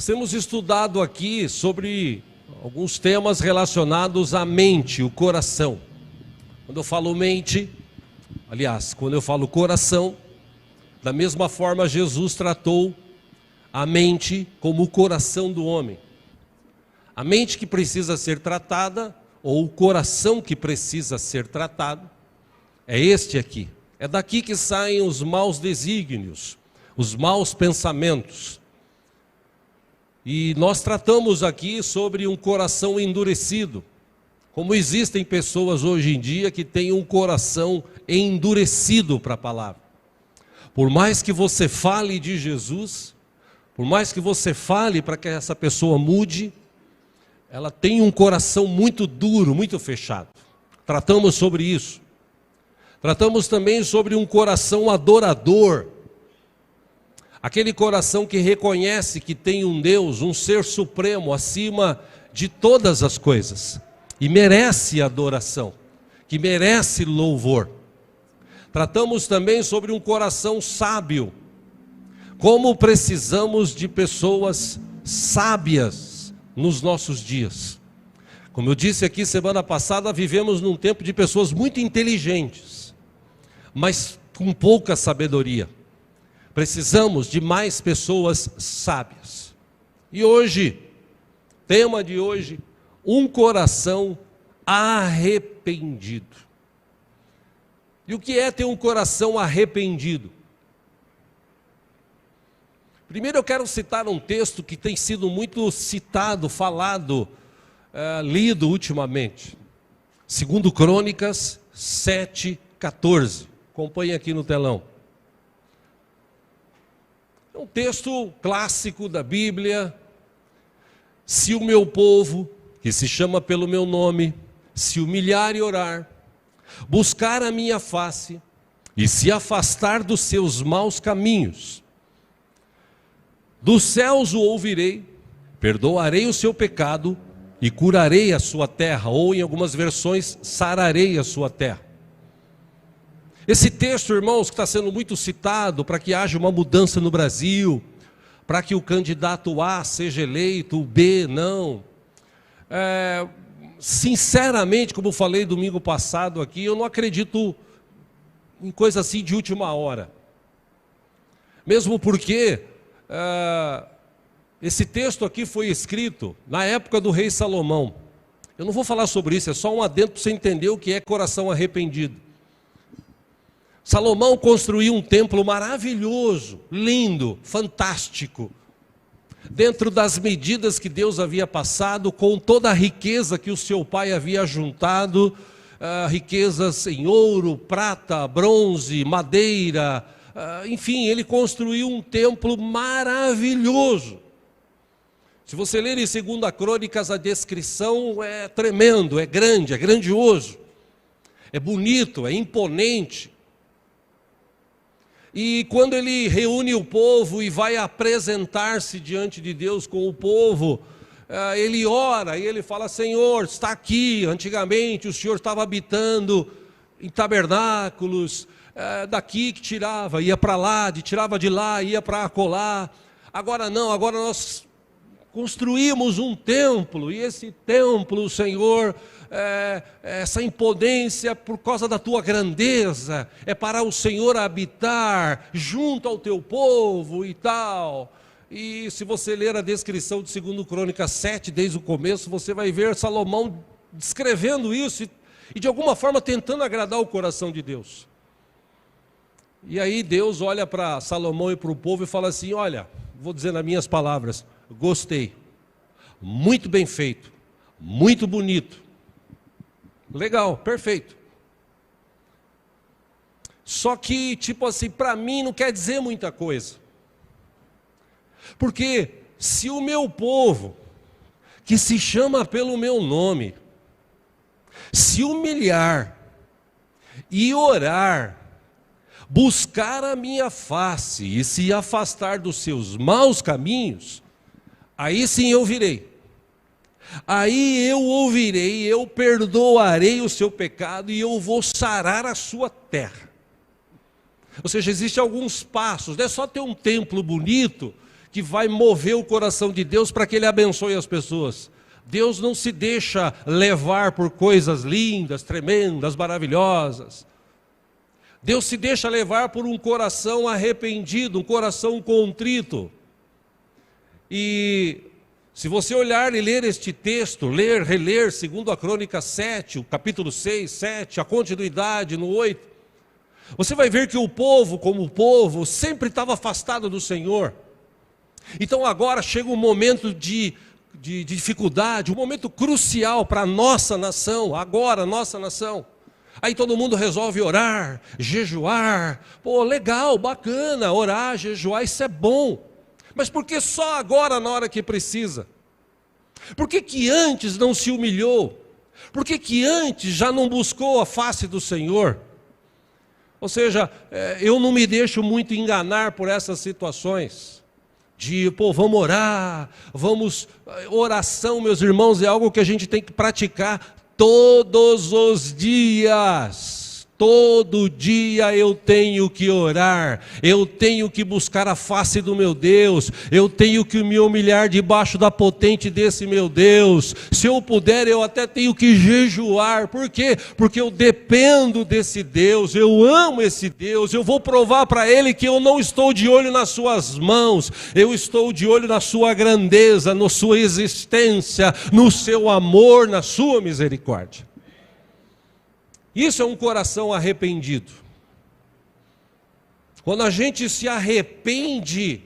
Nós temos estudado aqui sobre alguns temas relacionados à mente, o coração. Quando eu falo mente, aliás, quando eu falo coração, da mesma forma Jesus tratou a mente como o coração do homem. A mente que precisa ser tratada, ou o coração que precisa ser tratado, é este aqui. É daqui que saem os maus desígnios, os maus pensamentos. E nós tratamos aqui sobre um coração endurecido. Como existem pessoas hoje em dia que têm um coração endurecido para a palavra. Por mais que você fale de Jesus, por mais que você fale para que essa pessoa mude, ela tem um coração muito duro, muito fechado. Tratamos sobre isso. Tratamos também sobre um coração adorador. Aquele coração que reconhece que tem um Deus, um ser supremo acima de todas as coisas. E merece adoração, que merece louvor. Tratamos também sobre um coração sábio. Como precisamos de pessoas sábias nos nossos dias. Como eu disse aqui semana passada, vivemos num tempo de pessoas muito inteligentes, mas com pouca sabedoria. Precisamos de mais pessoas sábias. E hoje, tema de hoje, um coração arrependido. E o que é ter um coração arrependido? Primeiro eu quero citar um texto que tem sido muito citado, falado, lido ultimamente. 2 Crônicas 7:14. Acompanhe aqui no telão. É um texto clássico da Bíblia. Se o meu povo, que se chama pelo meu nome, se humilhar e orar, buscar a minha face e se afastar dos seus maus caminhos, dos céus o ouvirei, perdoarei o seu pecado e curarei a sua terra, ou em algumas versões, sararei a sua terra. Esse texto, irmãos, que está sendo muito citado para que haja uma mudança no Brasil, para que o candidato A seja eleito, o B não. Sinceramente, como eu falei domingo passado aqui, eu não acredito em coisa assim de última hora. Mesmo porque esse texto aqui foi escrito na época do rei Salomão. Eu não vou falar sobre isso, é só um adendo para você entender o que é coração arrependido. Salomão construiu um templo maravilhoso, lindo, fantástico, dentro das medidas que Deus havia passado, com toda a riqueza que o seu pai havia juntado, riquezas em ouro, prata, bronze, madeira, enfim, ele construiu um templo maravilhoso. Se você ler em 2 Crônicas, a descrição é tremendo, é grande, é grandioso, é bonito, é imponente. E quando ele reúne o povo e vai apresentar-se diante de Deus com o povo, ele ora e ele fala: Senhor, está aqui. Antigamente o Senhor estava habitando em tabernáculos, daqui que tirava, ia para lá, tirava de lá, ia para acolá. Agora não, agora nós construímos um templo, e esse templo, Senhor, essa imponência por causa da tua grandeza, é para o Senhor habitar junto ao teu povo e tal. E se você ler a descrição de 2 Crônicas 7, desde o começo, você vai ver Salomão descrevendo isso e de alguma forma tentando agradar o coração de Deus. E aí Deus olha para Salomão e para o povo e fala assim: olha, vou dizer nas minhas palavras, gostei, muito bem feito, muito bonito, legal, perfeito. Só que, tipo assim, para mim não quer dizer muita coisa. Porque se o meu povo, que se chama pelo meu nome, se humilhar e orar, buscar a minha face e se afastar dos seus maus caminhos, aí sim eu virei. Aí eu ouvirei, eu perdoarei o seu pecado e eu vou sarar a sua terra. Ou seja, existem alguns passos, não é só ter um templo bonito que vai mover o coração de Deus para que Ele abençoe as pessoas. Deus não se deixa levar por coisas lindas, tremendas, maravilhosas. Deus se deixa levar por um coração arrependido, um coração contrito. E se você olhar e ler este texto, reler, segundo a Crônica 7, o capítulo 6, 7, a continuidade no 8, você vai ver que o povo, como povo, sempre estava afastado do Senhor. Então agora chega um momento de dificuldade, um momento crucial para a nossa nação, agora, nossa nação. Aí todo mundo resolve orar, jejuar. Pô, legal, bacana, orar, jejuar, isso é bom. Mas por que só agora, na hora que precisa? Por que que antes não se humilhou? Por que que antes já não buscou a face do Senhor? Ou seja, eu não me deixo muito enganar por essas situações. Vamos orar, oração, meus irmãos, é algo que a gente tem que praticar todos os dias. Todo dia eu tenho que orar, eu tenho que buscar a face do meu Deus, eu tenho que me humilhar debaixo da potente desse meu Deus. Se eu puder, eu até tenho que jejuar. Por quê? Porque eu dependo desse Deus, eu amo esse Deus, eu vou provar para Ele que eu não estou de olho nas suas mãos, eu estou de olho na sua grandeza, na sua existência, no seu amor, na sua misericórdia. Isso é um coração arrependido. Quando a gente se arrepende,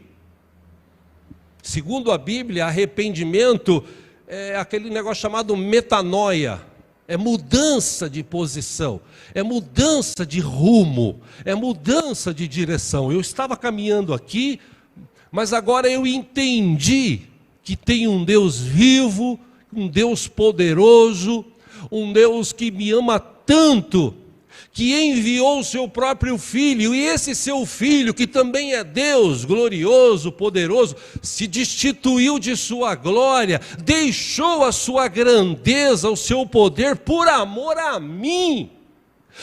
segundo a Bíblia, arrependimento é aquele negócio chamado metanoia. É mudança de posição, é mudança de rumo, é mudança de direção. Eu estava caminhando aqui, mas agora eu entendi que tem um Deus vivo, um Deus poderoso, um Deus que me ama tanto, que enviou o seu próprio Filho, e esse seu Filho, que também é Deus, glorioso, poderoso, se destituiu de sua glória, deixou a sua grandeza, o seu poder, por amor a mim.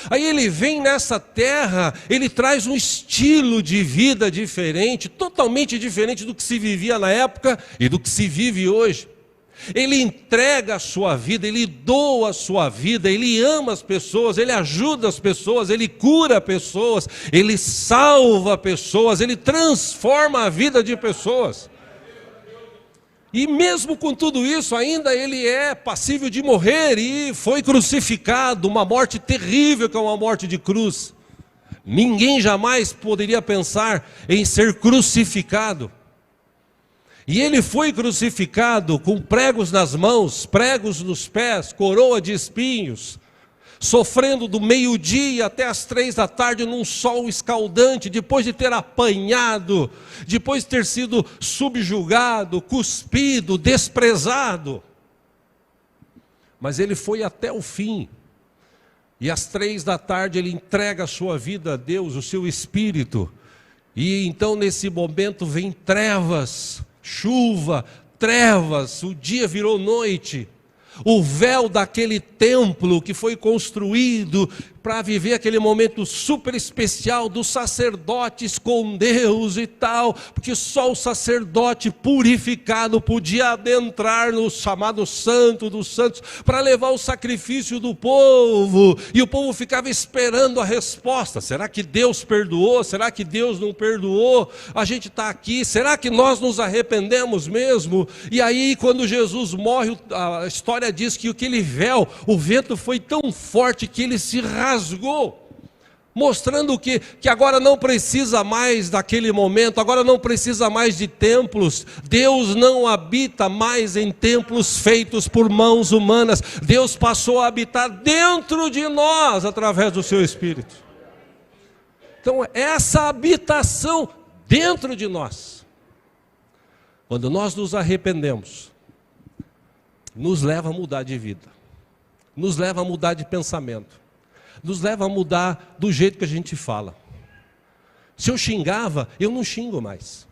Aí ele vem nessa terra, ele traz um estilo de vida diferente, totalmente diferente do que se vivia na época e do que se vive hoje. Ele entrega a sua vida, ele doa a sua vida, ele ama as pessoas, ele ajuda as pessoas, ele cura pessoas, ele salva pessoas, ele transforma a vida de pessoas. E mesmo com tudo isso, ainda ele é passível de morrer e foi crucificado, uma morte terrível que é uma morte de cruz. Ninguém jamais poderia pensar em ser crucificado. E ele foi crucificado com pregos nas mãos, pregos nos pés, coroa de espinhos, sofrendo do meio-dia até as 3 da tarde num sol escaldante, depois de ter apanhado, depois de ter sido subjugado, cuspido, desprezado. Mas ele foi até o fim. E às 3 da tarde ele entrega a sua vida a Deus, o seu espírito. E então nesse momento vem trevas, chuva, trevas, o dia virou noite. O véu daquele templo que foi construído para viver aquele momento super especial dos sacerdotes com Deus e tal, porque só o sacerdote purificado podia adentrar no chamado Santo dos Santos para levar o sacrifício do povo, e o povo ficava esperando a resposta. Será que Deus perdoou? Será que Deus não perdoou? A gente está aqui, será que nós nos arrependemos mesmo? E aí quando Jesus morre, a história diz que aquele véu, o vento foi tão forte que ele se rasgou, mostrando que agora não precisa mais daquele momento, agora não precisa mais de templos. Deus não habita mais em templos feitos por mãos humanas. Deus passou a habitar dentro de nós através do seu Espírito. Então essa habitação dentro de nós, quando nós nos arrependemos, nos leva a mudar de vida, nos leva a mudar de pensamento, nos leva a mudar do jeito que a gente fala. Se eu xingava, eu não xingo mais.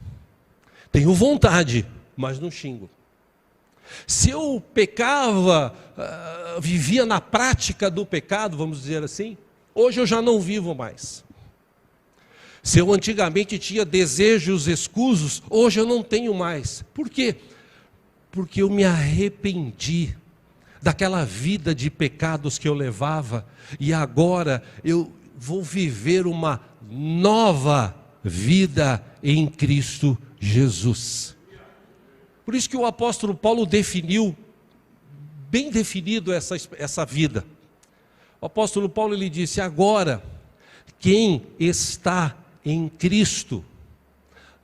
Tenho vontade, mas não xingo. Se eu pecava, vivia na prática do pecado, vamos dizer assim, hoje eu já não vivo mais. Se eu antigamente tinha desejos escusos, hoje eu não tenho mais. Por quê? Porque eu me arrependi daquela vida de pecados que eu levava, e agora eu vou viver uma nova vida em Cristo Jesus. Por isso que o apóstolo Paulo definiu, bem definido essa vida. O apóstolo Paulo, ele disse: agora, quem está em Cristo,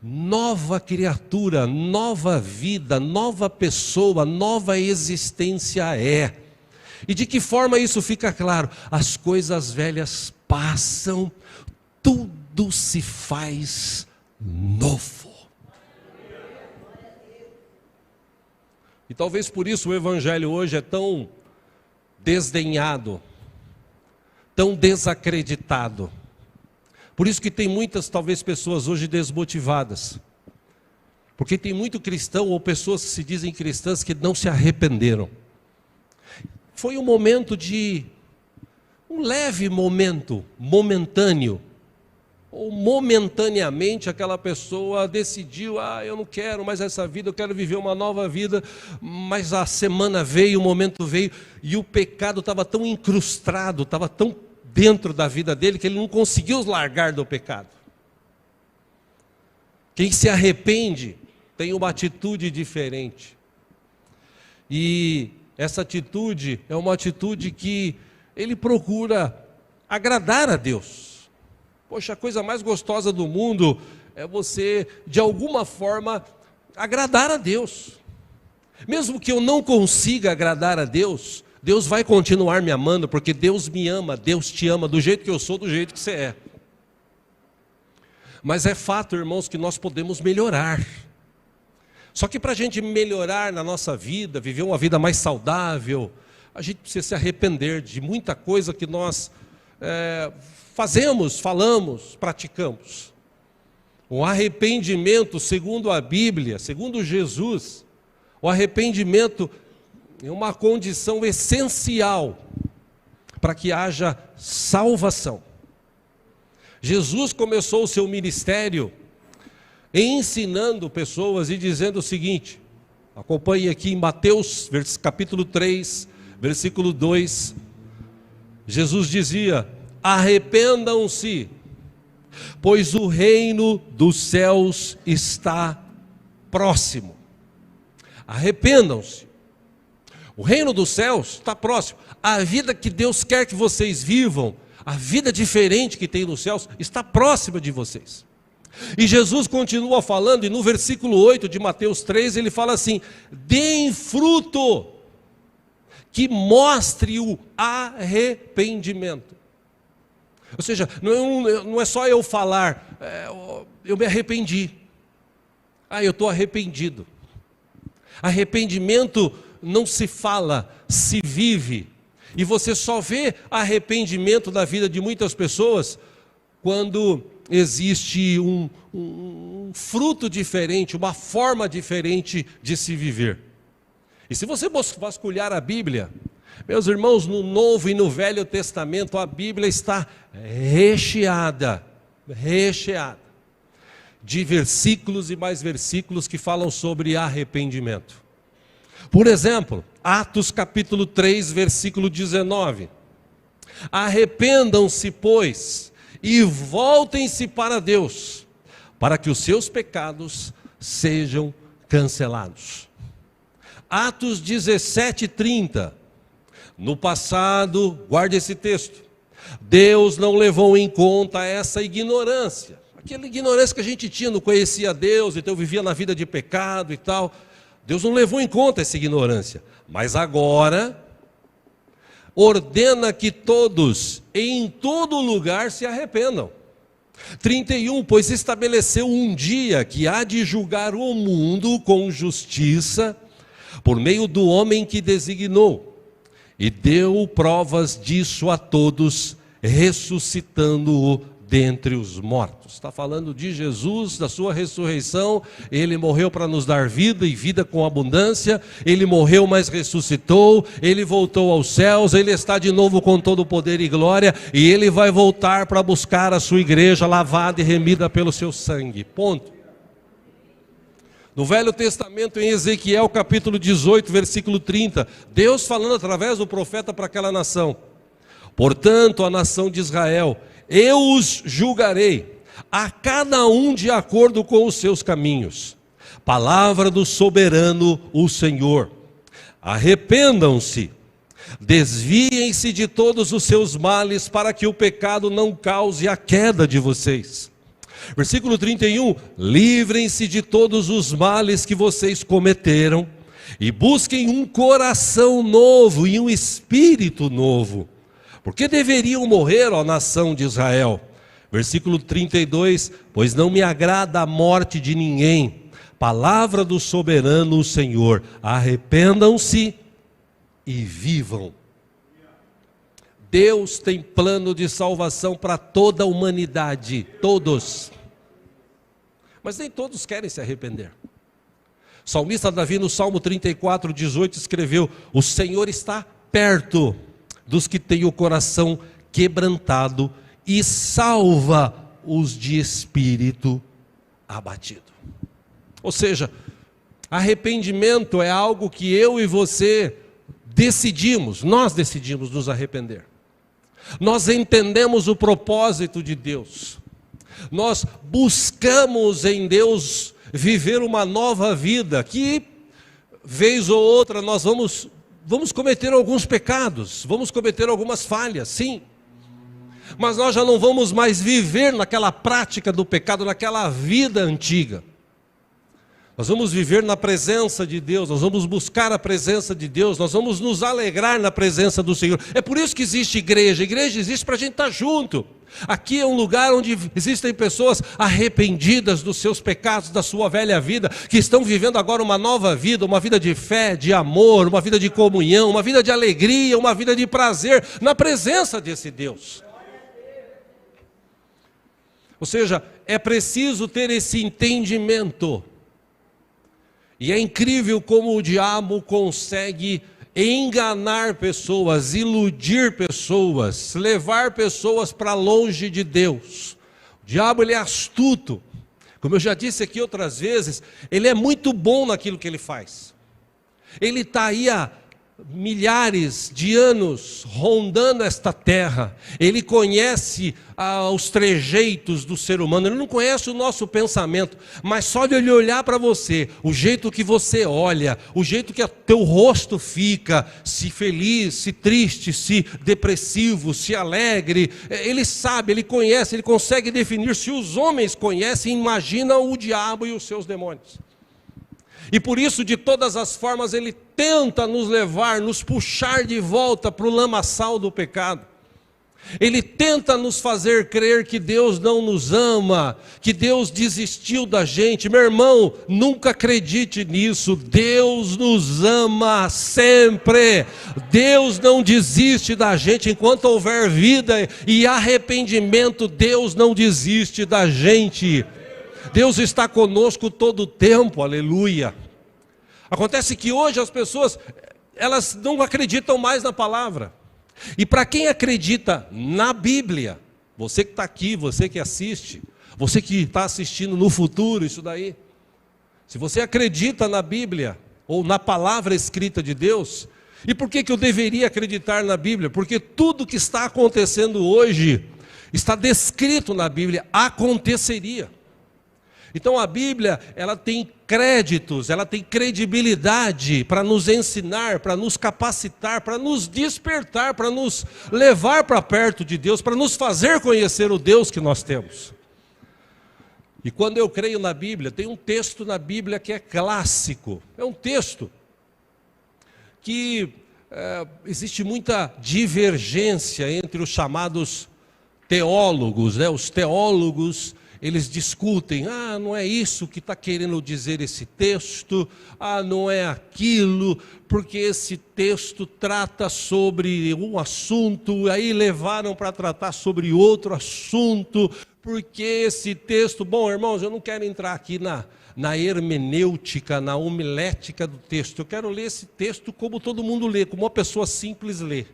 nova criatura, nova vida, nova pessoa, nova existência é. E de que forma isso fica claro? As coisas velhas passam, tudo se faz novo. E talvez por isso o evangelho hoje é tão desdenhado, tão desacreditado. Por isso que tem muitas, talvez, pessoas hoje desmotivadas. Porque tem muito cristão, ou pessoas que se dizem cristãs, que não se arrependeram. Foi um momento um leve momento, momentâneo. Ou momentaneamente aquela pessoa decidiu: eu não quero mais essa vida, eu quero viver uma nova vida. Mas a semana veio, o momento veio, e o pecado estava tão incrustado, estava tão dentro da vida dele, que ele não conseguiu largar do pecado. Quem se arrepende tem uma atitude diferente. E essa atitude é uma atitude que ele procura agradar a Deus. Poxa, a coisa mais gostosa do mundo é você, de alguma forma, agradar a Deus. Mesmo que eu não consiga agradar a Deus, Deus vai continuar me amando, porque Deus me ama, Deus te ama, do jeito que eu sou, do jeito que você é. Mas é fato, irmãos, que nós podemos melhorar. Só que para a gente melhorar na nossa vida, viver uma vida mais saudável, a gente precisa se arrepender de muita coisa que nós fazemos, falamos, praticamos. O arrependimento, segundo a Bíblia, segundo Jesus, o arrependimento é uma condição essencial para que haja salvação. Jesus começou o seu ministério ensinando pessoas e dizendo o seguinte, acompanhe aqui em Mateus, capítulo 3, versículo 2, Jesus dizia: arrependam-se, pois o reino dos céus está próximo. Arrependam-se. O reino dos céus está próximo. A vida que Deus quer que vocês vivam, a vida diferente que tem nos céus, está próxima de vocês. E Jesus continua falando, e no versículo 8 de Mateus 3, ele fala assim: deem fruto que mostre o arrependimento. Ou seja, não é só eu falar, eu me arrependi. Eu estou arrependido. Arrependimento não se fala, se vive. E você só vê arrependimento na vida de muitas pessoas quando existe um fruto diferente, uma forma diferente de se viver. E se você vasculhar a Bíblia, meus irmãos, no Novo e no Velho Testamento, a Bíblia está recheada de versículos e mais versículos que falam sobre arrependimento. Por exemplo, Atos capítulo 3, versículo 19. Arrependam-se, pois, e voltem-se para Deus, para que os seus pecados sejam cancelados. Atos 17, 30. No passado, guarde esse texto, Deus não levou em conta essa ignorância. Aquela ignorância que a gente tinha, não conhecia Deus, então vivia na vida de pecado e tal. Deus não levou em conta essa ignorância. Mas agora, ordena que todos, em todo lugar, se arrependam. 31, pois estabeleceu um dia que há de julgar o mundo com justiça, por meio do homem que designou. E deu provas disso a todos, ressuscitando-o dentre os mortos. Está falando de Jesus, da sua ressurreição. Ele morreu para nos dar vida e vida com abundância. Ele morreu, mas ressuscitou. Ele voltou aos céus. Ele está de novo com todo o poder e glória. E ele vai voltar para buscar a sua igreja lavada e remida pelo seu sangue. Ponto. No Velho Testamento, em Ezequiel capítulo 18, versículo 30, Deus falando através do profeta para aquela nação: portanto, a nação de Israel, eu os julgarei, a cada um de acordo com os seus caminhos. Palavra do soberano, o Senhor. Arrependam-se, desviem-se de todos os seus males, para que o pecado não cause a queda de vocês. Versículo 31, livrem-se de todos os males que vocês cometeram, e busquem um coração novo e um espírito novo. Porque deveriam morrer, ó nação de Israel? Versículo 32, pois não me agrada a morte de ninguém. Palavra do soberano, o Senhor. Arrependam-se e vivam. Deus tem plano de salvação para toda a humanidade, todos. Mas nem todos querem se arrepender. O salmista Davi, no Salmo 34, 18, escreveu: o Senhor está perto dos que têm o coração quebrantado e salva os de espírito abatido. Ou seja, arrependimento é algo que eu e você decidimos, nós decidimos nos arrepender. Nós entendemos o propósito de Deus. Nós buscamos em Deus viver uma nova vida, que vez ou outra nós vamos cometer alguns pecados, vamos cometer algumas falhas, sim. Mas nós já não vamos mais viver naquela prática do pecado, naquela vida antiga. Nós vamos viver na presença de Deus, nós vamos buscar a presença de Deus, nós vamos nos alegrar na presença do Senhor. É por isso que existe igreja. A igreja existe para a gente estar junto. Aqui é um lugar onde existem pessoas arrependidas dos seus pecados, da sua velha vida, que estão vivendo agora uma nova vida, uma vida de fé, de amor, uma vida de comunhão, uma vida de alegria, uma vida de prazer, na presença desse Deus. Ou seja, é preciso ter esse entendimento. E é incrível como o diabo consegue enganar pessoas, iludir pessoas, levar pessoas para longe de Deus. O diabo, ele é astuto. Como eu já disse aqui outras vezes, ele é muito bom naquilo que ele faz. Ele está aí há milhares de anos rondando esta terra. Ele conhece os trejeitos do ser humano. Ele não conhece o nosso pensamento, mas só de ele olhar para você, o jeito que você olha, o jeito que o teu rosto fica, se feliz, se triste, se depressivo, se alegre, ele sabe, ele conhece, ele consegue definir. Se os homens conhecem, imagina o diabo e os seus demônios. E por isso, de todas as formas, ele tenta nos levar, nos puxar de volta para o lamaçal do pecado. Ele tenta nos fazer crer que Deus não nos ama, que Deus desistiu da gente. Meu irmão, nunca acredite nisso. Deus nos ama sempre. Deus não desiste da gente. Enquanto houver vida e arrependimento, Deus não desiste da gente. Deus está conosco todo o tempo, aleluia. Acontece que hoje as pessoas, elas não acreditam mais na palavra. E para quem acredita na Bíblia, você que está aqui, você que assiste, você que está assistindo no futuro isso daí, se você acredita na Bíblia, ou na palavra escrita de Deus, e por que eu deveria acreditar na Bíblia? Porque tudo que está acontecendo hoje, está descrito na Bíblia, aconteceria. Então a Bíblia, ela tem créditos, ela tem credibilidade para nos ensinar, para nos capacitar, para nos despertar, para nos levar para perto de Deus, para nos fazer conhecer o Deus que nós temos. E quando eu creio na Bíblia, tem um texto na Bíblia que é clássico, é um texto que existe muita divergência entre os chamados teólogos, né? Os teólogos, eles discutem, não é isso que está querendo dizer esse texto, não é aquilo, porque esse texto trata sobre um assunto, aí levaram para tratar sobre outro assunto, porque esse texto, bom irmãos, eu não quero entrar aqui na hermenêutica, na homilética do texto, eu quero ler esse texto como todo mundo lê, como uma pessoa simples lê,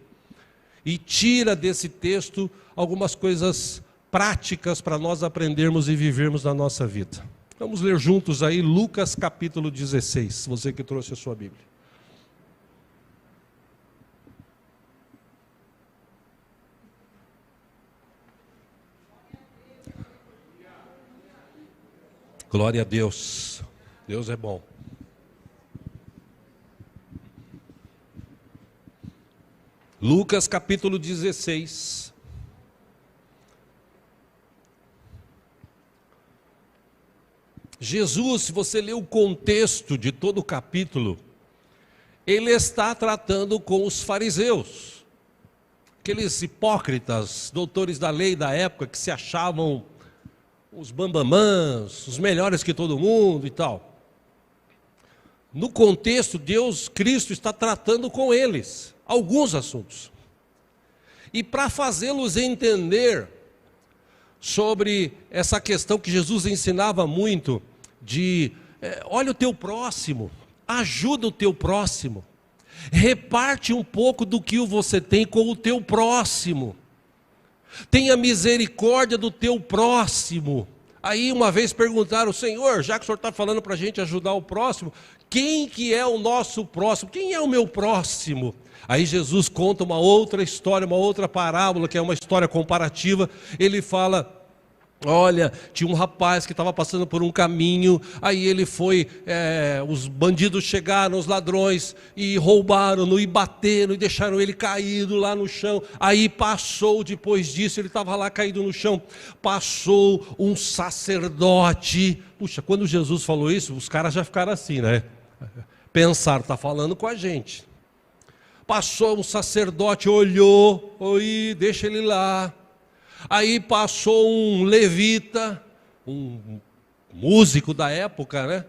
e tira desse texto algumas coisas práticas para nós aprendermos e vivermos na nossa vida. Vamos ler juntos aí Lucas capítulo 16, você que trouxe a sua Bíblia. Glória a Deus, Deus é bom. Lucas capítulo 16. Jesus, se você ler o contexto de todo o capítulo, ele está tratando com os fariseus, aqueles hipócritas, doutores da lei da época, que se achavam os bambamãs, os melhores que todo mundo e tal. No contexto, Cristo está tratando com eles, alguns assuntos. E para fazê-los entender sobre essa questão que Jesus ensinava muito, olha o teu próximo, ajuda o teu próximo, reparte um pouco do que você tem com o teu próximo, tenha misericórdia do teu próximo. Aí uma vez perguntaram, Senhor, já que o Senhor está falando para a gente ajudar o próximo, quem que é o nosso próximo? Quem é o meu próximo? Aí Jesus conta uma outra história, uma outra parábola, que é uma história comparativa. Ele fala, olha, tinha um rapaz que estava passando por um caminho, aí ele foi, os bandidos chegaram, os ladrões, e roubaram-no, e bateram, e deixaram ele caído lá no chão. Aí passou, depois disso, ele estava lá caído no chão, passou um sacerdote. Puxa, quando Jesus falou isso, os caras já ficaram assim, né? Pensaram, está falando com a gente. Passou um sacerdote, olhou, deixa ele lá. Aí passou um levita, um músico da época, né?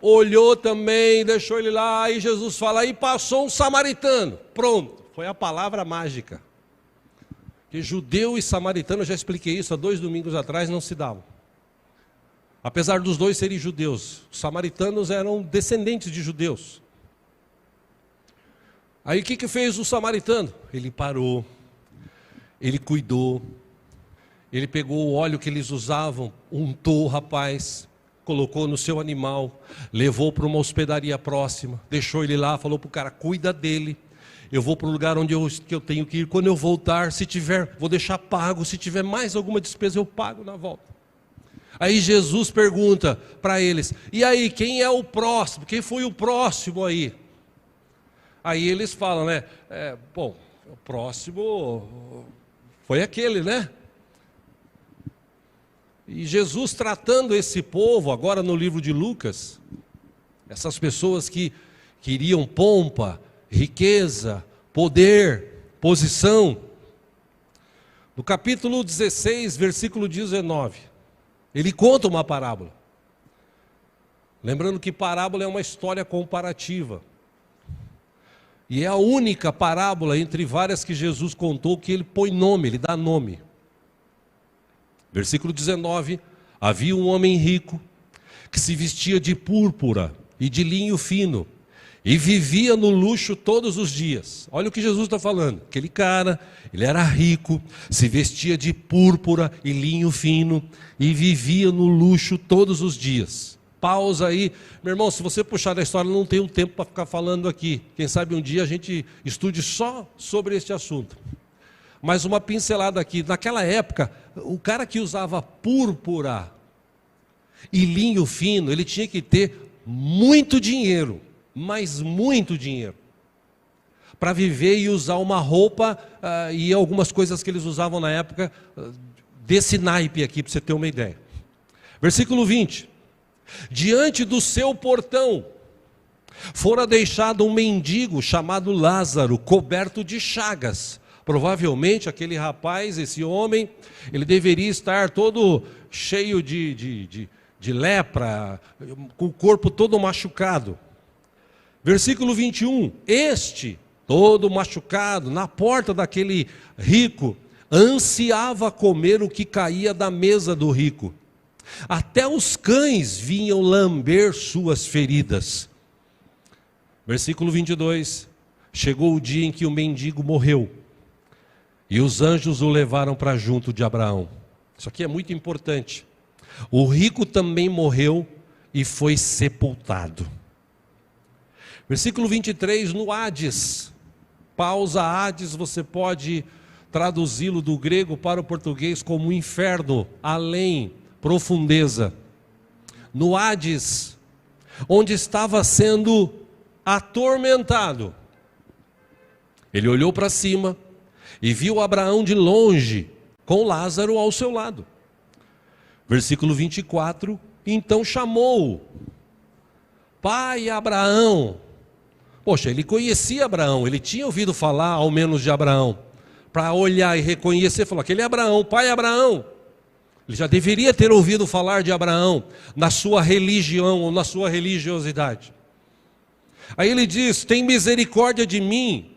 Olhou também, deixou ele lá. Aí Jesus fala, aí passou um samaritano. Pronto, foi a palavra mágica. Que judeu e samaritano, eu já expliquei isso há 2 domingos atrás, não se davam. Apesar dos dois serem judeus, os samaritanos eram descendentes de judeus. Aí o que fez o samaritano? Ele parou. Ele cuidou, ele pegou o óleo que eles usavam, untou o rapaz, colocou no seu animal, levou para uma hospedaria próxima, deixou ele lá, falou para o cara, cuida dele, eu vou para o lugar onde eu tenho que ir, quando eu voltar, se tiver, vou deixar pago, se tiver mais alguma despesa eu pago na volta. Aí Jesus pergunta para eles, e aí, quem é o próximo? Quem foi o próximo aí? Aí eles falam, né, o próximo foi aquele, né? E Jesus tratando esse povo, agora no livro de Lucas, essas pessoas que queriam pompa, riqueza, poder, posição. No capítulo 16, versículo 19, ele conta uma parábola. Lembrando que parábola é uma história comparativa. E é a única parábola entre várias que Jesus contou que ele põe nome, ele dá nome. Versículo 19, havia um homem rico que se vestia de púrpura e de linho fino e vivia no luxo todos os dias. Olha o que Jesus está falando, aquele cara, ele era rico, se vestia de púrpura e linho fino e vivia no luxo todos os dias. Pausa aí, meu irmão, se você puxar da história, não tem um tempo para ficar falando aqui. Quem sabe um dia a gente estude só sobre este assunto. Mas uma pincelada aqui, naquela época, o cara que usava púrpura e linho fino, ele tinha que ter muito dinheiro, mas muito dinheiro, para viver e usar uma roupa e algumas coisas que eles usavam na época, desse naipe aqui, para você ter uma ideia. Versículo 20. Diante do seu portão fora deixado um mendigo chamado Lázaro, coberto de chagas, Provavelmente aquele rapaz, esse homem, ele deveria estar todo cheio de lepra, com o corpo todo machucado. Versículo 21, este, todo machucado, na porta daquele rico, ansiava comer o que caía da mesa do rico. Até os cães vinham lamber suas feridas. Versículo 22, chegou o dia em que o mendigo morreu, e os anjos o levaram para junto de Abraão. Isso aqui é muito importante. O rico também morreu e foi sepultado. Versículo 23, no Hades. Pausa, Hades, você pode traduzi-lo do grego para o português como inferno, além, profundeza. No Hades, onde estava sendo atormentado, ele olhou para cima e viu Abraão de longe, com Lázaro ao seu lado. Versículo 24, então chamou: pai Abraão. Poxa, ele conhecia Abraão, ele tinha ouvido falar ao menos de Abraão. Para olhar e reconhecer, falou: aquele é Abraão, pai Abraão. Ele já deveria ter ouvido falar de Abraão na sua religião ou na sua religiosidade. Aí ele diz: tem misericórdia de mim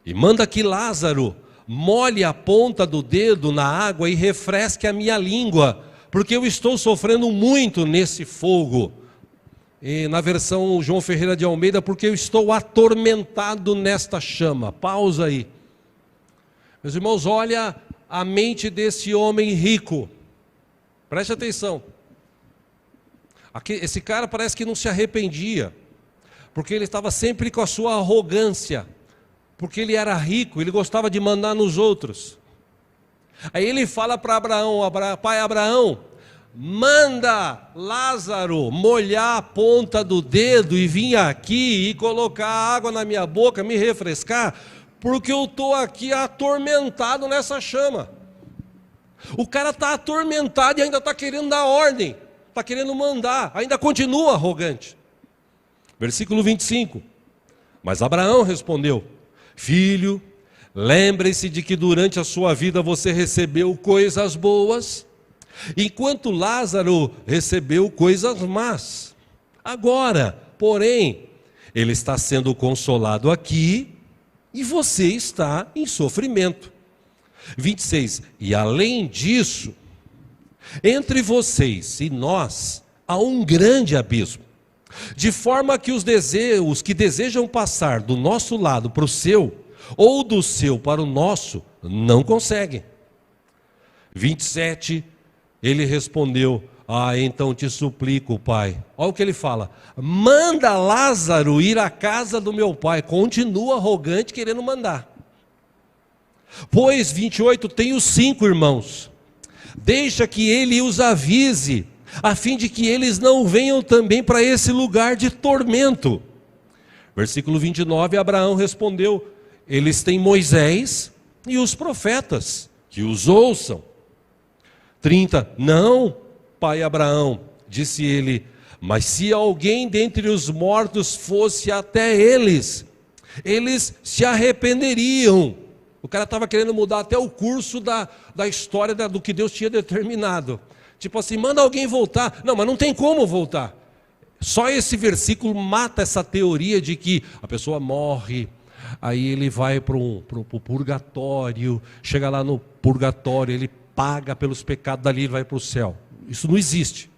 e manda que Lázaro molhe a ponta do dedo na água e refresque a minha língua, porque eu estou sofrendo muito nesse fogo. E na versão João Ferreira de Almeida, porque eu estou atormentado nesta chama. Pausa aí. Meus irmãos, olha a mente desse homem rico. Preste atenção. Esse cara parece que não se arrependia, porque ele estava sempre com a sua arrogância, porque ele era rico, ele gostava de mandar nos outros. Aí ele fala para Abraão: pai Abraão, manda Lázaro molhar a ponta do dedo e vir aqui e colocar água na minha boca, me refrescar, porque eu estou aqui atormentado nessa chama. O cara está atormentado e ainda está querendo dar ordem, está querendo mandar, ainda continua arrogante. Versículo 25, mas Abraão respondeu: filho, lembre-se de que durante a sua vida você recebeu coisas boas, enquanto Lázaro recebeu coisas más. Agora, porém, ele está sendo consolado aqui e você está em sofrimento. 26, e além disso, entre vocês e nós há um grande abismo, de forma que os que desejam passar do nosso lado para o seu, ou do seu para o nosso, não conseguem. 27, ele respondeu: então te suplico, pai. Olha o que ele fala: manda Lázaro ir à casa do meu pai. Continua arrogante, querendo mandar. Pois, 28, tenho 5 irmãos. Deixa que ele os avise, a fim de que eles não venham também para esse lugar de tormento. Versículo 29, Abraão respondeu: eles têm Moisés e os profetas, que os ouçam. 30, não, pai Abraão, disse ele, mas se alguém dentre os mortos fosse até eles se arrependeriam. O cara estava querendo mudar até o curso da história do que Deus tinha determinado. Tipo assim, manda alguém voltar. Não, mas não tem como voltar. Só esse versículo mata essa teoria de que a pessoa morre, aí ele vai para o purgatório, chega lá no purgatório, ele paga pelos pecados, dali ele vai para o céu. Isso não existe.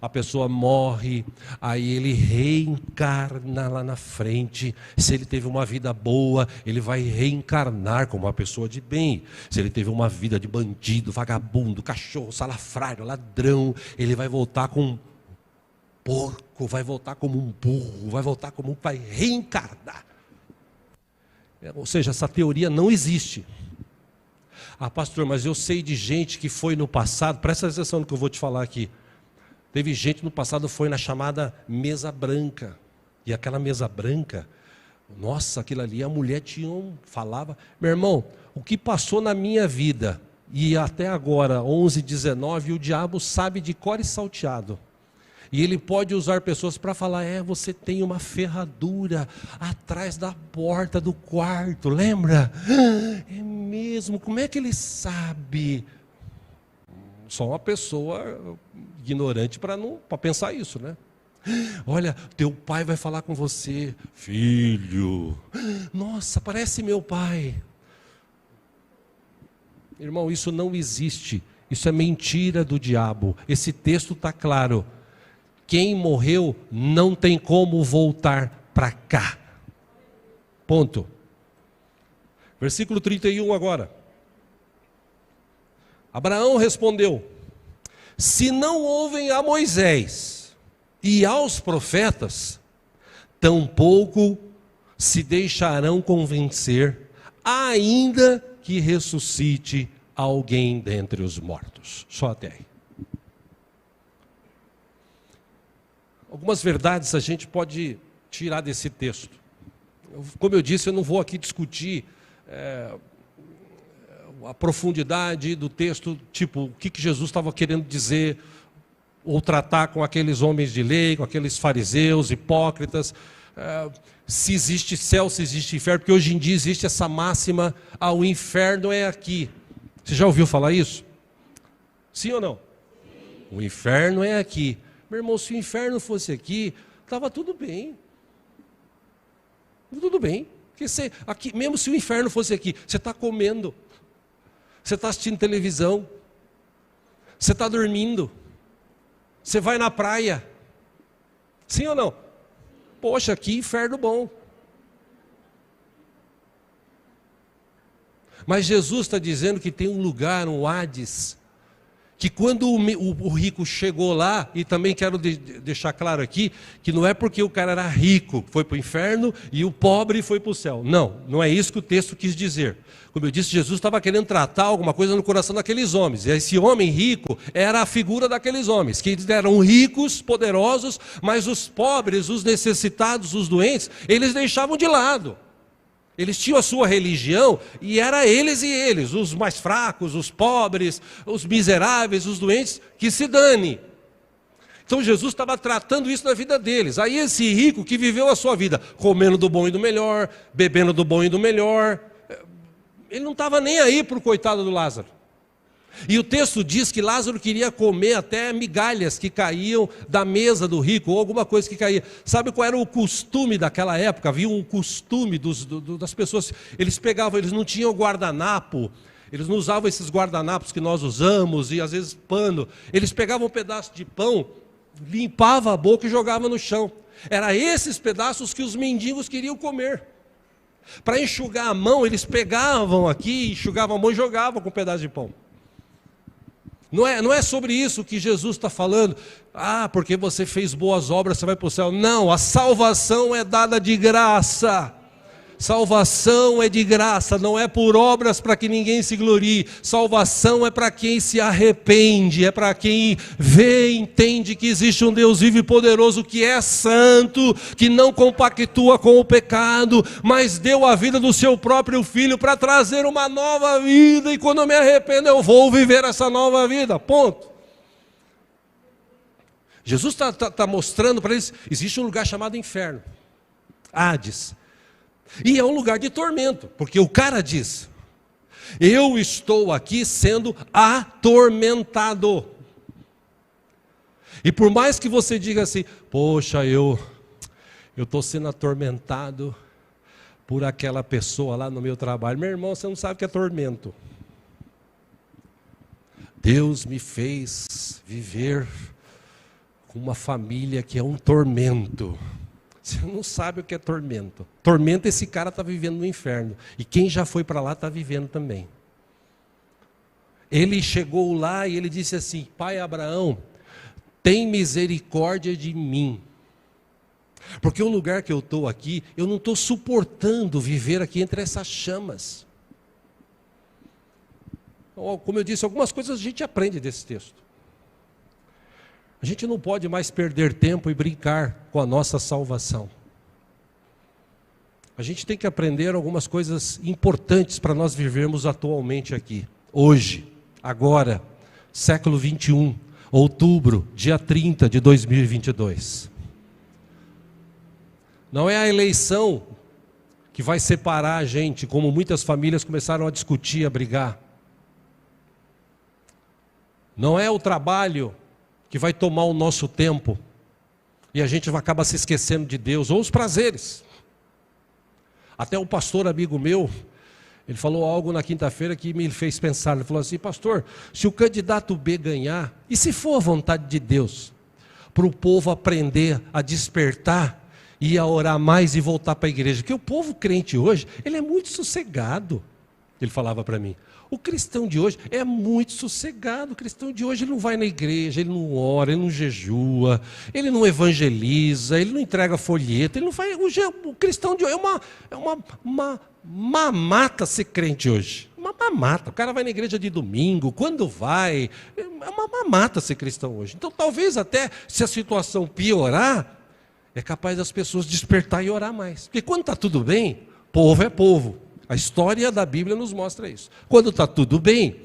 A pessoa morre, aí ele reencarna lá na frente. Se ele teve uma vida boa, ele vai reencarnar como uma pessoa de bem. Se ele teve uma vida de bandido, vagabundo, cachorro, salafrário, ladrão, ele vai voltar como um porco, vai voltar como um burro, vai reencarnar. Ou seja, essa teoria não existe. Ah, pastor, mas eu sei de gente que foi no passado, presta atenção no que eu vou te falar aqui. Teve gente no passado que foi na chamada mesa branca. E aquela mesa branca, nossa, aquilo ali, a mulher falava, meu irmão, o que passou na minha vida, e até agora, 11, 19, o diabo sabe de cor e salteado. E ele pode usar pessoas para falar: você tem uma ferradura atrás da porta do quarto, lembra? É mesmo, como é que ele sabe? Só uma pessoa ignorante para pensar isso, né? Olha, teu pai vai falar com você, filho. Nossa, parece meu pai. Irmão, isso não existe. Isso é mentira do diabo. Esse texto está claro. Quem morreu não tem como voltar para cá. Ponto. Versículo 31 agora. Abraão respondeu: se não ouvem a Moisés e aos profetas, tampouco se deixarão convencer, ainda que ressuscite alguém dentre os mortos. Só até aí. Algumas verdades a gente pode tirar desse texto. Como eu disse, eu não vou aqui discutir a profundidade do texto, tipo, o que Jesus estava querendo dizer, ou tratar com aqueles homens de lei, com aqueles fariseus, hipócritas, se existe céu, se existe inferno, porque hoje em dia existe essa máxima: o inferno é aqui. Você já ouviu falar isso? Sim ou não? O inferno é aqui. Meu irmão, se o inferno fosse aqui, estava tudo bem. Tudo bem. Porque aqui, mesmo se o inferno fosse aqui, você está comendo, você está assistindo televisão, você está dormindo, você vai na praia. Sim ou não? Poxa, que inferno bom. Mas Jesus está dizendo que tem um lugar, um Hades, que quando o rico chegou lá, e também quero deixar claro aqui, que não é porque o cara era rico, foi para o inferno, e o pobre foi para o céu. Não, não é isso que o texto quis dizer. Como eu disse, Jesus estava querendo tratar alguma coisa no coração daqueles homens. E esse homem rico era a figura daqueles homens, que eram ricos, poderosos, mas os pobres, os necessitados, os doentes, eles deixavam de lado. Eles tinham a sua religião e era eles e eles, os mais fracos, os pobres, os miseráveis, os doentes, que se dane. Então Jesus estava tratando isso na vida deles. Aí esse rico que viveu a sua vida comendo do bom e do melhor, bebendo do bom e do melhor, ele não estava nem aí para o coitado do Lázaro. E o texto diz que Lázaro queria comer até migalhas que caíam da mesa do rico, ou alguma coisa que caía. Sabe qual era o costume daquela época? Havia um costume das pessoas, eles pegavam, eles não tinham guardanapo, eles não usavam esses guardanapos que nós usamos, e às vezes pano. Eles pegavam um pedaço de pão, limpavam a boca e jogavam no chão. Era esses pedaços que os mendigos queriam comer. Para enxugar a mão, eles pegavam aqui, enxugavam a mão e jogavam com um pedaço de pão. Não é sobre isso que Jesus está falando. Porque você fez boas obras, você vai para o céu. Não, a salvação é dada de graça. Salvação é de graça, não é por obras para que ninguém se glorie. Salvação é para quem se arrepende, é para quem vê e entende que existe um Deus vivo e poderoso, que é santo, que não compactua com o pecado, mas deu a vida do seu próprio Filho para trazer uma nova vida, e quando eu me arrependo eu vou viver essa nova vida, ponto. Jesus está mostrando para eles, existe um lugar chamado inferno, Hades. E é um lugar de tormento, porque o cara diz: eu estou aqui sendo atormentado. E por mais que você diga assim: poxa, eu estou sendo atormentado por aquela pessoa lá no meu trabalho. Meu irmão, você não sabe o que é tormento. Deus me fez viver com uma família que é um tormento. Você não sabe o que é tormento. Tormento, esse cara está vivendo no inferno. E quem já foi para lá está vivendo também. Ele chegou lá e ele disse assim: Pai Abraão, tem misericórdia de mim. Porque o lugar que eu estou aqui, eu não estou suportando viver aqui entre essas chamas. Como eu disse, algumas coisas a gente aprende desse texto. A gente não pode mais perder tempo e brincar com a nossa salvação. A gente tem que aprender algumas coisas importantes para nós vivermos atualmente aqui, hoje, agora, século 21. outubro, dia 30 de 2022. Não é a eleição que vai separar a gente, como muitas famílias começaram a discutir, a brigar. Não é o trabalho que vai tomar o nosso tempo e a gente acaba se esquecendo de Deus, ou os prazeres. Até um pastor amigo meu, ele falou algo na quinta-feira que me fez pensar. Ele falou assim: pastor, se o candidato B ganhar, e se for a vontade de Deus, para o povo aprender a despertar e a orar mais e voltar para a igreja, porque o povo crente hoje, ele é muito sossegado. Ele falava para mim: o cristão de hoje é muito sossegado. O cristão de hoje, ele não vai na igreja, ele não ora, ele não jejua, ele não evangeliza, ele não entrega folheto, ele não faz. O cristão de hoje é uma mamata ser crente hoje. Uma mamata. O cara vai na igreja de domingo, quando vai, é uma mamata ser cristão hoje. Então talvez até, se a situação piorar, é capaz das pessoas despertar e orar mais. Porque quando está tudo bem, povo é povo. A história da Bíblia nos mostra isso. Quando está tudo bem,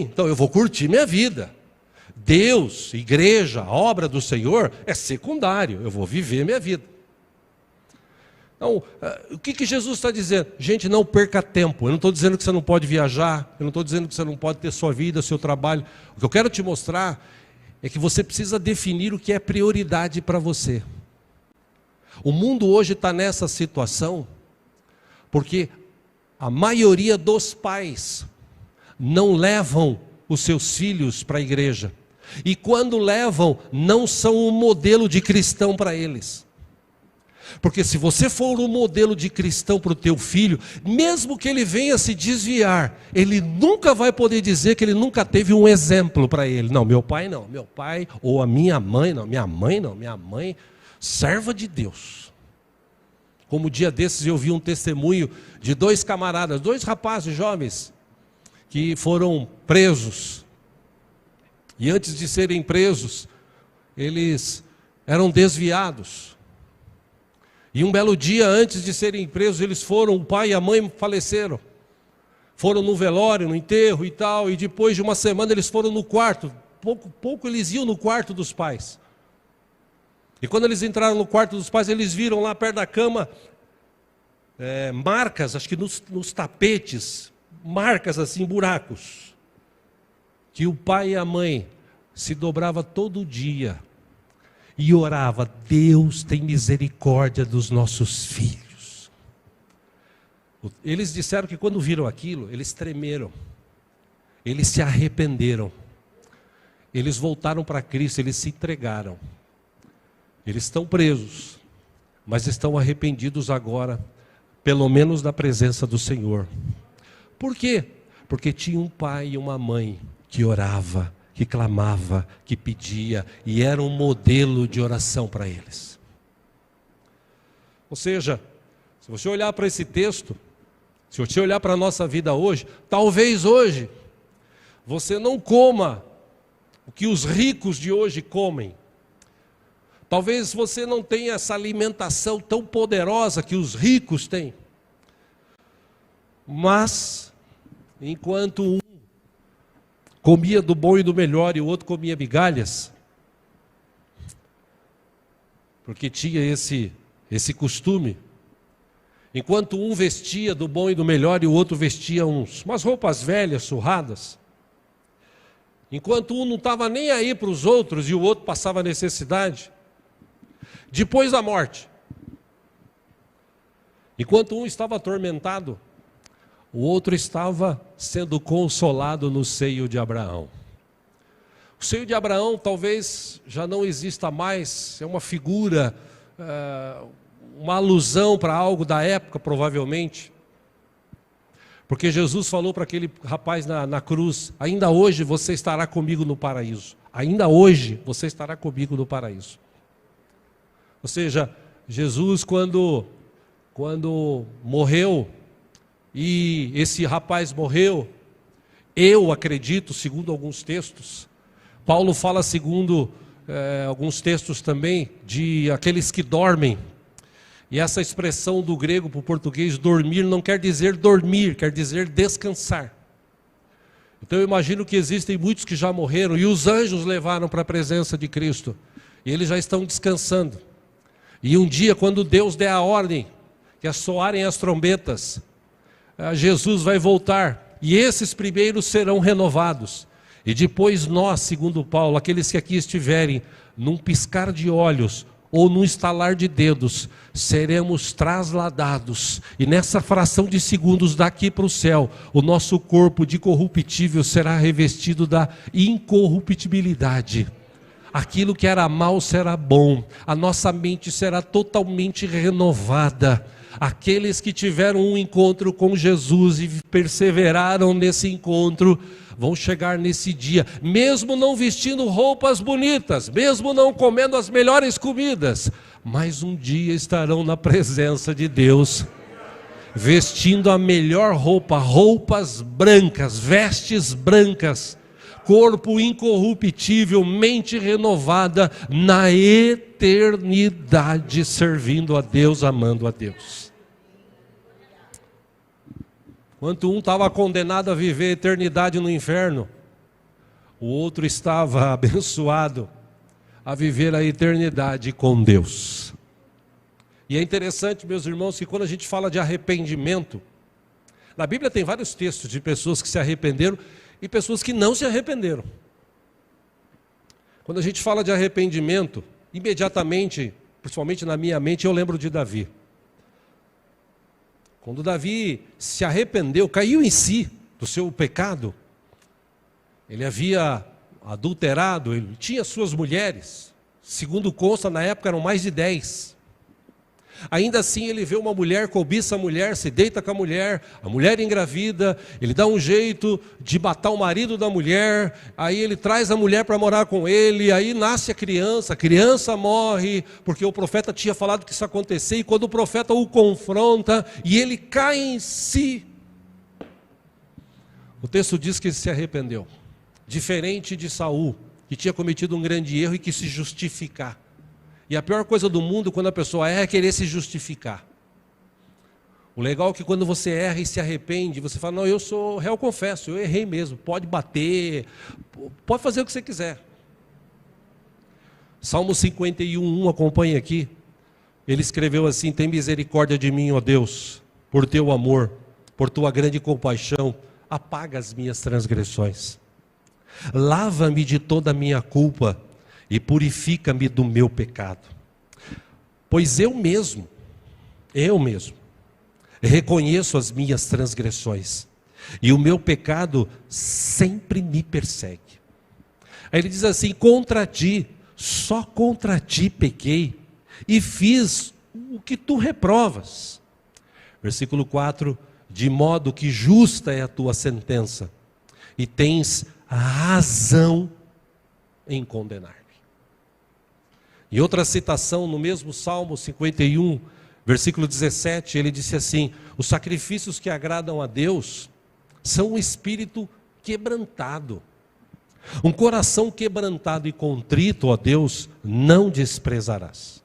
então eu vou curtir minha vida. Deus, igreja, a obra do Senhor é secundário, eu vou viver minha vida. Então, o que Jesus está dizendo? Gente, não perca tempo. Eu não estou dizendo que você não pode viajar, eu não estou dizendo que você não pode ter sua vida, seu trabalho. O que eu quero te mostrar é que você precisa definir o que é prioridade para você. O mundo hoje está nessa situação porque a maioria dos pais não levam os seus filhos para a igreja. E quando levam, não são um modelo de cristão para eles. Porque se você for um modelo de cristão para o teu filho, mesmo que ele venha se desviar, ele nunca vai poder dizer que ele nunca teve um exemplo para ele. Não, meu pai, ou a minha mãe, minha mãe, serva de Deus. Como dia desses eu vi um testemunho de dois camaradas, dois rapazes jovens, que foram presos. E antes de serem presos, eles eram desviados. E um belo dia, antes de serem presos, eles foram, o pai e a mãe faleceram. Foram no velório, no enterro e tal, e depois de uma semana eles foram no quarto. Pouco eles iam no quarto dos pais. E quando eles entraram no quarto dos pais, eles viram lá perto da cama marcas, acho que nos tapetes, marcas assim, buracos. Que o pai e a mãe se dobrava todo dia e orava: Deus tem misericórdia dos nossos filhos. Eles disseram que quando viram aquilo, eles tremeram, eles se arrependeram, eles voltaram para Cristo, eles se entregaram. Eles estão presos, mas estão arrependidos agora, pelo menos na presença do Senhor. Por quê? Porque tinha um pai e uma mãe que orava, que clamava, que pedia, e era um modelo de oração para eles. Ou seja, se você olhar para esse texto, se você olhar para a nossa vida hoje, talvez hoje você não coma o que os ricos de hoje comem. Talvez você não tenha essa alimentação tão poderosa que os ricos têm. Mas, enquanto um comia do bom e do melhor e o outro comia migalhas, porque tinha esse costume, enquanto um vestia do bom e do melhor e o outro vestia umas roupas velhas, surradas, enquanto um não estava nem aí para os outros e o outro passava necessidade, depois da morte, enquanto um estava atormentado, o outro estava sendo consolado no seio de Abraão. O seio de Abraão talvez já não exista mais, é uma figura, uma alusão para algo da época, provavelmente. Porque Jesus falou para aquele rapaz na cruz: ainda hoje você estará comigo no paraíso. Ainda hoje você estará comigo no paraíso. Ou seja, Jesus quando morreu, e esse rapaz morreu, eu acredito, segundo alguns textos, Paulo fala segundo alguns textos também, de aqueles que dormem, e essa expressão do grego para o português, dormir, não quer dizer dormir, quer dizer descansar. Então eu imagino que existem muitos que já morreram e os anjos levaram para a presença de Cristo. E eles já estão descansando. E um dia, quando Deus der a ordem, que soarem as trombetas, Jesus vai voltar. E esses primeiros serão renovados. E depois nós, segundo Paulo, aqueles que aqui estiverem, num piscar de olhos, ou num estalar de dedos, seremos trasladados, e nessa fração de segundos daqui para o céu, o nosso corpo de corruptível será revestido da incorruptibilidade. Aquilo que era mal será bom, a nossa mente será totalmente renovada. Aqueles que tiveram um encontro com Jesus e perseveraram nesse encontro, vão chegar nesse dia, mesmo não vestindo roupas bonitas, mesmo não comendo as melhores comidas, mas um dia estarão na presença de Deus, vestindo a melhor roupa, roupas brancas, vestes brancas, corpo incorruptível, mente renovada, na eternidade, servindo a Deus, amando a Deus. Enquanto um estava condenado a viver a eternidade no inferno, o outro estava abençoado a viver a eternidade com Deus. E é interessante, meus irmãos, que quando a gente fala de arrependimento, na Bíblia tem vários textos de pessoas que se arrependeram e pessoas que não se arrependeram. Quando a gente fala de arrependimento, imediatamente, principalmente na minha mente, eu lembro de Davi. Quando Davi se arrependeu, caiu em si do seu pecado, ele havia adulterado, ele tinha suas mulheres, segundo consta na época eram mais de 10. Ainda assim ele vê uma mulher, cobiça a mulher, se deita com a mulher engravida, ele dá um jeito de matar o marido da mulher, aí ele traz a mulher para morar com ele, aí nasce a criança morre, porque o profeta tinha falado que isso ia acontecer, e quando o profeta o confronta, e ele cai em si, o texto diz que ele se arrependeu, diferente de Saul, que tinha cometido um grande erro e quis se justificar. E a pior coisa do mundo quando a pessoa erra é querer se justificar. O legal é que quando você erra e se arrepende, você fala, não, eu sou réu confesso, eu errei mesmo, pode bater, pode fazer o que você quiser. Salmo 51:1, acompanha aqui, ele escreveu assim, tem misericórdia de mim, ó Deus, por teu amor, por tua grande compaixão, apaga as minhas transgressões. Lava-me de toda a minha culpa e purifica-me do meu pecado. Pois eu mesmo, reconheço as minhas transgressões, e o meu pecado sempre me persegue. Aí ele diz assim, contra ti, só contra ti pequei, e fiz o que tu reprovas. Versículo 4, de modo que justa é a tua sentença, e tens razão em condenar. E outra citação no mesmo Salmo 51, versículo 17, ele disse assim, os sacrifícios que agradam a Deus são um espírito quebrantado. Um coração quebrantado e contrito, ó Deus, não desprezarás.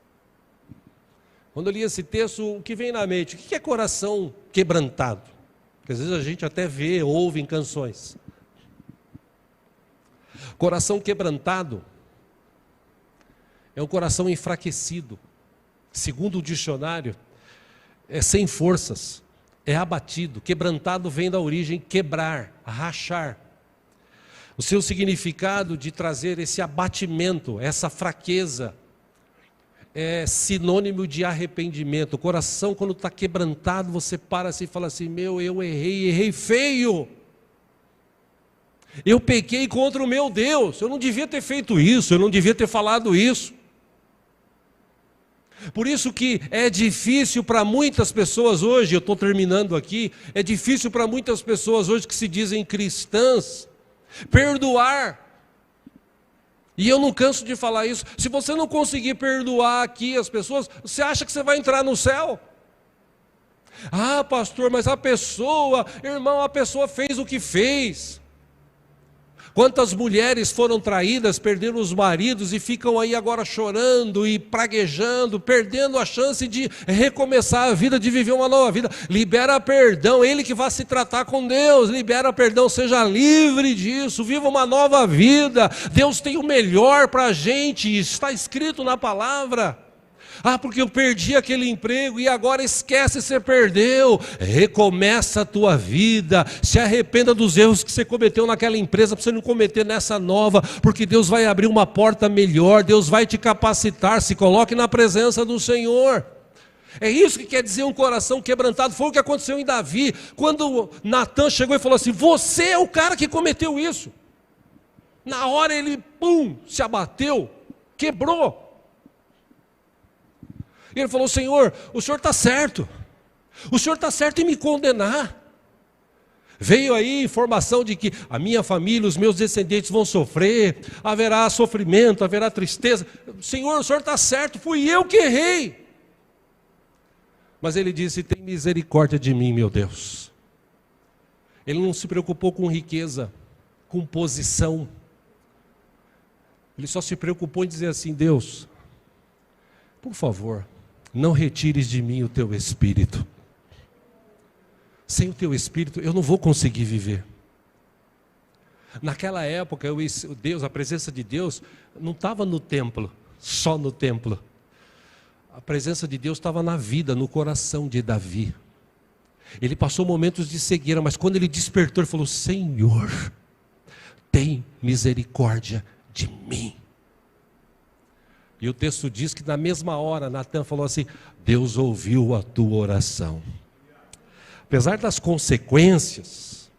Quando eu li esse texto, o que vem na mente? O que é coração quebrantado? Porque às vezes a gente até vê, ouve em canções. Coração quebrantado é um coração enfraquecido. Segundo o dicionário, é sem forças, é abatido. Quebrantado vem da origem quebrar, rachar. O seu significado de trazer esse abatimento, essa fraqueza, é sinônimo de arrependimento. O coração, quando está quebrantado, você para assim e fala assim, meu, eu errei feio. Eu pequei contra o meu Deus, eu não devia ter feito isso, eu não devia ter falado isso. Por isso que é difícil para muitas pessoas hoje, eu estou terminando aqui, é difícil para muitas pessoas hoje que se dizem cristãs, perdoar. E eu não canso de falar isso, se você não conseguir perdoar aqui as pessoas, você acha que você vai entrar no céu? Ah, pastor, mas a pessoa, irmão, a pessoa fez o que fez. Quantas mulheres foram traídas, perderam os maridos e ficam aí agora chorando e praguejando, perdendo a chance de recomeçar a vida, de viver uma nova vida. Libera perdão, ele que vai se tratar com Deus, libera perdão, seja livre disso, viva uma nova vida. Deus tem o melhor para a gente, está escrito na palavra. Ah, porque eu perdi aquele emprego e agora esquece, você perdeu. Recomeça a tua vida, se arrependa dos erros que você cometeu naquela empresa, para você não cometer nessa nova, porque Deus vai abrir uma porta melhor, Deus vai te capacitar, se coloque na presença do Senhor. É isso que quer dizer um coração quebrantado. Foi o que aconteceu em Davi, quando Natan chegou e falou assim: você é o cara que cometeu isso. Na hora ele, se abateu, quebrou. E ele falou: Senhor, o Senhor está certo. O Senhor está certo em me condenar. Veio aí informação de que a minha família, os meus descendentes vão sofrer, haverá sofrimento, haverá tristeza. Senhor, o Senhor está certo, fui eu que errei. Mas ele disse: tem misericórdia de mim, meu Deus. Ele não se preocupou com riqueza, com posição. Ele só se preocupou em dizer assim: Deus, por favor, não retires de mim o teu Espírito. Sem o teu Espírito eu não vou conseguir viver. Naquela época, Deus, a presença de Deus não estava no templo, só no templo. A presença de Deus estava na vida, no coração de Davi. Ele passou momentos de cegueira, mas quando ele despertou, ele falou: Senhor, tem misericórdia de mim. E o texto diz que na mesma hora, Natan falou assim: Deus ouviu a tua oração. Apesar das consequências,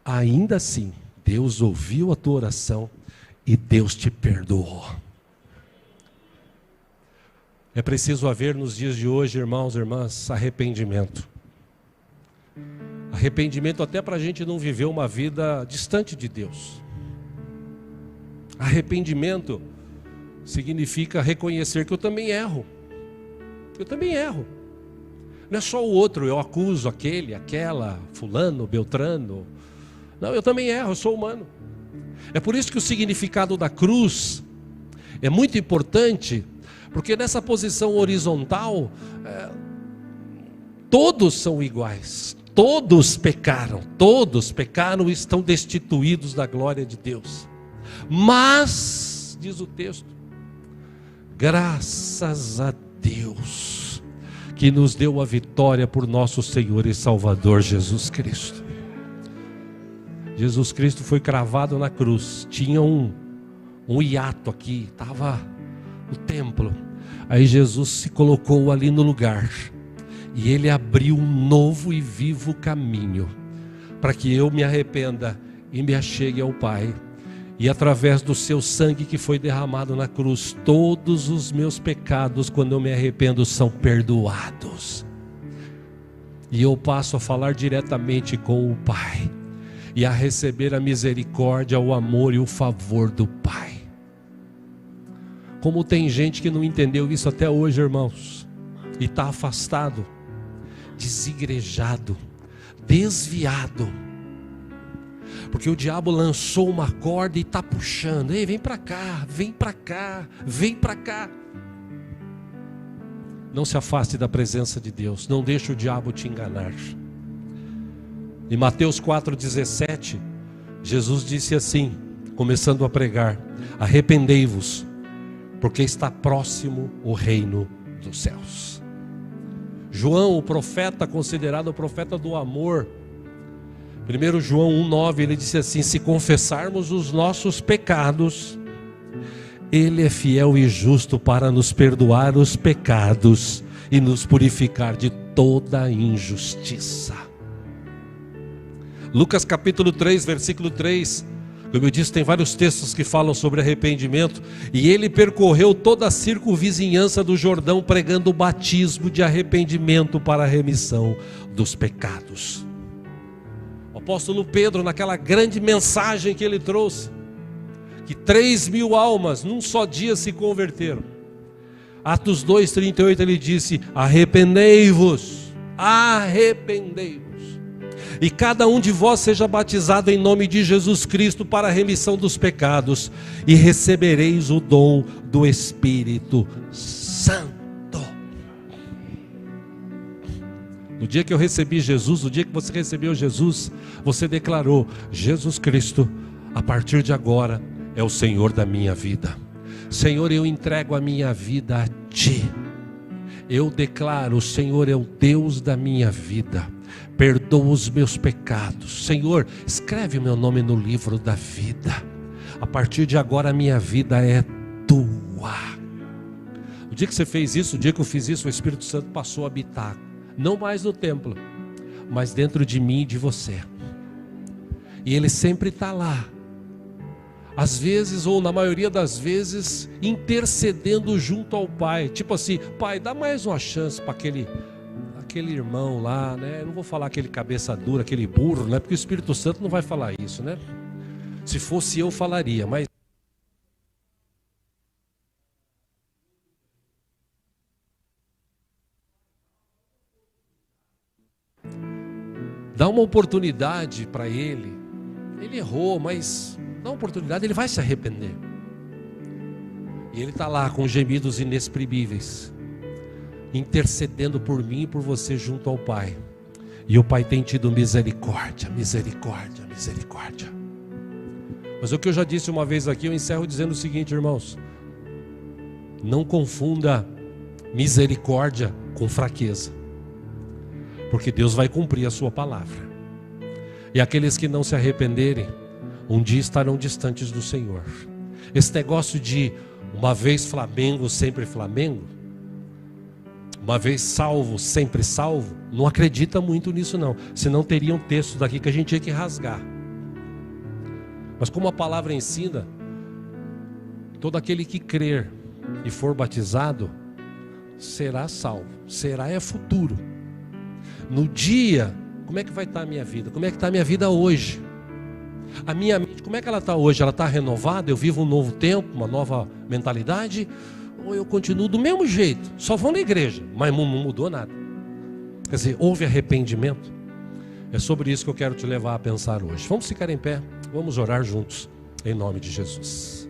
ainda assim, Deus ouviu a tua oração e Deus te perdoou. É preciso haver nos dias de hoje, irmãos e irmãs, arrependimento. Arrependimento até para a gente não viver uma vida distante de Deus. Arrependimento significa reconhecer que eu também erro. Eu também erro. Não é só o outro, eu acuso aquele, aquela, fulano, beltrano. Não, eu também erro, eu sou humano. É por isso que o significado da cruz é muito importante, porque nessa posição horizontal, todos são iguais. Todos pecaram e estão destituídos da glória de Deus. Mas, diz o texto, graças a Deus, que nos deu a vitória por nosso Senhor e Salvador Jesus Cristo. Jesus Cristo foi cravado na cruz, tinha um hiato aqui, estava no templo. Aí Jesus se colocou ali no lugar, e Ele abriu um novo e vivo caminho, para que eu me arrependa e me achegue ao Pai. E através do seu sangue que foi derramado na cruz, todos os meus pecados, quando eu me arrependo, são perdoados. E eu passo a falar diretamente com o Pai, e a receber a misericórdia, o amor e o favor do Pai. Como tem gente que não entendeu isso até hoje, irmãos, e está afastado, desigrejado, desviado, porque o diabo lançou uma corda e está puxando. Ei, vem para cá, vem para cá, vem para cá. Não se afaste da presença de Deus, não deixe o diabo te enganar. Em Mateus 4,17, Jesus disse assim, começando a pregar: arrependei-vos, porque está próximo o reino dos céus. João, o profeta, considerado o profeta do amor, 1 João 1,9, ele disse assim: se confessarmos os nossos pecados, Ele é fiel e justo para nos perdoar os pecados e nos purificar de toda injustiça. Lucas capítulo 3, versículo 3, como eu disse, tem vários textos que falam sobre arrependimento. E ele percorreu toda a circunvizinhança do Jordão, pregando o batismo de arrependimento para a remissão dos pecados. O apóstolo Pedro, naquela grande mensagem que ele trouxe, que 3.000 almas num só dia se converteram. Atos 2,38, ele disse: arrependei-vos, arrependei-vos. e cada um de vós seja batizado em nome de Jesus Cristo para a remissão dos pecados, e recebereis o dom do Espírito Santo. No dia que eu recebi Jesus, no dia que você recebeu Jesus, você declarou: Jesus Cristo, a partir de agora, é o Senhor da minha vida. Senhor, eu entrego a minha vida a Ti. Eu declaro: o Senhor é o Deus da minha vida. Perdoa os meus pecados. Senhor, escreve o meu nome no livro da vida. A partir de agora, a minha vida é Tua. O dia que você fez isso, o dia que eu fiz isso, o Espírito Santo passou a habitar, não mais no templo, mas dentro de mim e de você. E Ele sempre está lá, às vezes, ou na maioria das vezes, intercedendo junto ao Pai. Tipo assim: Pai, dá mais uma chance para aquele irmão lá, né? Eu não vou falar aquele cabeça dura, aquele burro, né? Porque o Espírito Santo não vai falar isso, né? Se fosse eu, falaria, mas dá uma oportunidade para ele. Ele errou, mas dá uma oportunidade, ele vai se arrepender. E ele está lá com gemidos inexprimíveis, intercedendo por mim e por você junto ao Pai. E o Pai tem tido misericórdia, misericórdia, misericórdia. Mas o que eu já disse uma vez aqui, eu encerro dizendo o seguinte, irmãos: não confunda misericórdia com fraqueza, porque Deus vai cumprir a sua palavra. E aqueles que não se arrependerem, um dia estarão distantes do Senhor. Esse negócio de uma vez Flamengo, sempre Flamengo, uma vez salvo, sempre salvo, não acredita muito nisso não. Senão teria um texto daqui que a gente tinha que rasgar. Mas como a palavra ensina, todo aquele que crer e for batizado será salvo. Será é futuro. No dia, como é que vai estar a minha vida? Como é que está a minha vida hoje? A minha mente, como é que ela está hoje? Ela está renovada? Eu vivo um novo tempo, uma nova mentalidade? Ou eu continuo do mesmo jeito? Só vou na igreja, mas não mudou nada. Quer dizer, houve arrependimento? É sobre isso que eu quero te levar a pensar hoje. Vamos ficar em pé, vamos orar juntos, em nome de Jesus.